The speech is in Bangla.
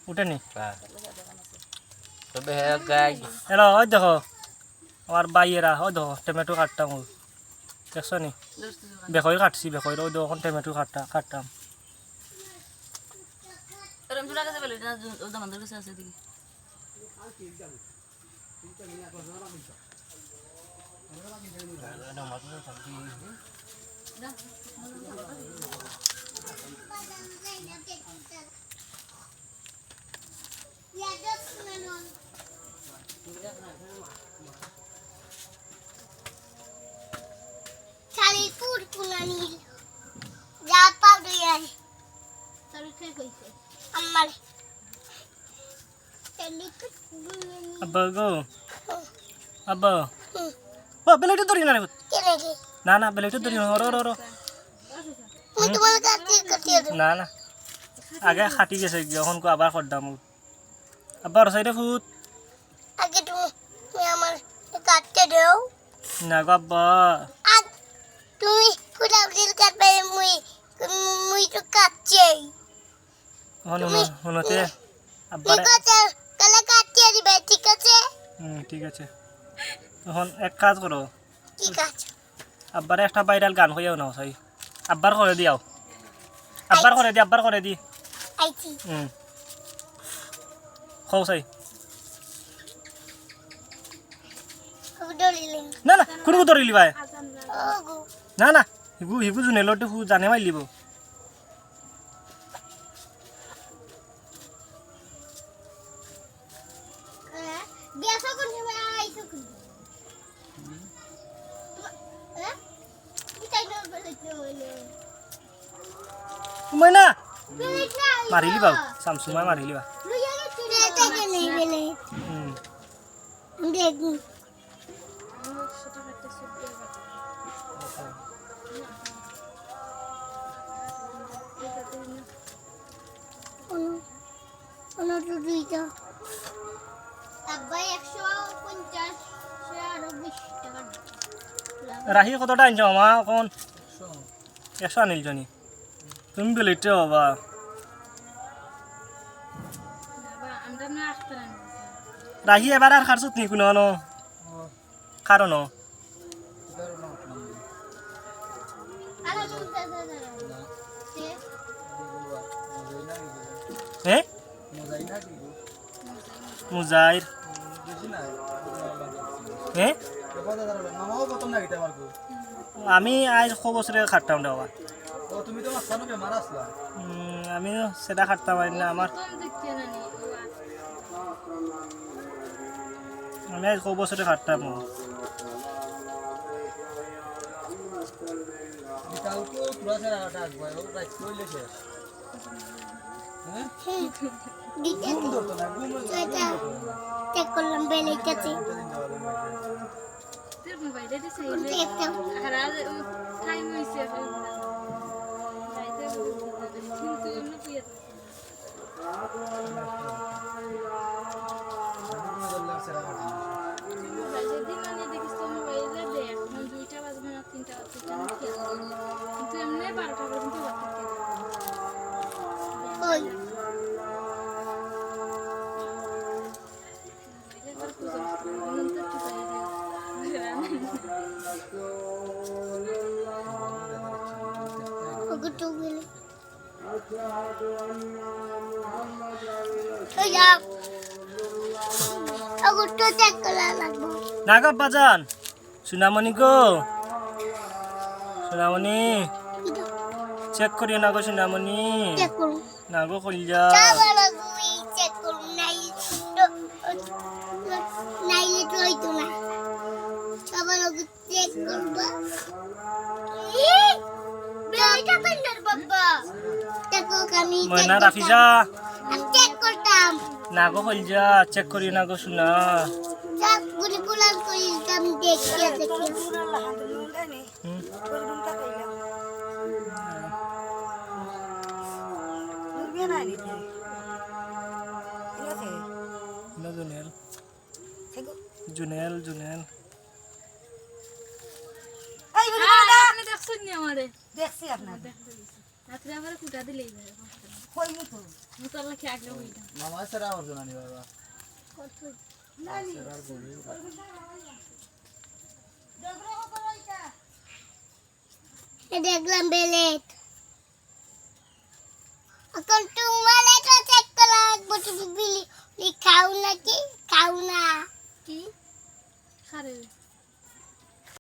উঠেনি তবে হ্যাঁ গাই এলো ওই দেখো আমার বাইয়েরা ওই দেখো টমেটো কাটতাম ওই দেখছো নি বেকই কাটছি বেকই ওই দেখো টমেটো কাটতাম আব্বা গো আব্বা ও বেলেটে ধরি না রে না না বেলেটে ধরি না ওর না না আগে খাটি গেছে যখন কো আবার করদাম আব্বা ওর সাইডে ফুট আগে তুমি আমার কাটতে দাও না গো আব্বা তুমি ফুটাফুটির কাটবে মুই তো কাটছেই হনতে আব্বা ঠিক আছে কালা কাটতে দিবে ঠিক আছে ঠিক আছে তখন এক কাজ করো ঠিক আছে আব্বারে একটা ভাইরাল গান হইয়াও নাও সাই আব্বার করে দিও আব্বার করে দি আইছি খাও সাই দলিলিং না না কোন ধরিলি ভাই ওগো না না হিগু জুনে লটে হু জানে মাইলিব বিয়াসা কোন সময় আইছো কোন তাই না বলতে হলো তুমি না বেলেট না মারিলি বাবু সামসুমা মারিলি বা লইয়া গেছি রে নেই বেলেট দেখুন দুইটা আব্বা 150 আর 20 টাকা রাহি কতটা আনছো মা কোন 100 আনিল জনি তুমি বেলেটে বাবা রাহি এবার আর খারছত নি কোনো ন কারণ আরে হ্যাঁ মুজাইর হ্যাঁ আমি আজ ক বছরে খাটতাম দেওয়া আমি সেটা খাটতাম না আমার আমি আজ ক বছরে খাটতাম চেক করলাম বেলেট আছে ওই ওগুলো গেলে ওগুলো চেক করা লাগবে না গো বাজান সুনামণি গো সুনামণি চেক করি না গো সুনামণি চেক করুন না গো কইলা চেক করুন নাইলে তো হইতো না আবার চেক করবা বেটা পেন্ডার বাবা দেখো আমি ময়না রাফিজা আমি চেক করতাম না গো কইলা চেক করি না গো সুনা সব গুলিগুলান কইতাম দেখি আছে জুনেল জুনেল দেখছি আপনার রাত্রে আবার কুটা দিলেই মামা সেরা করছো নানি বাবা দেখলাম বেলেট এখন তোমার এটা চেক করা লাগবে তুমি বিলি খাও নাকি খাও না কি খারে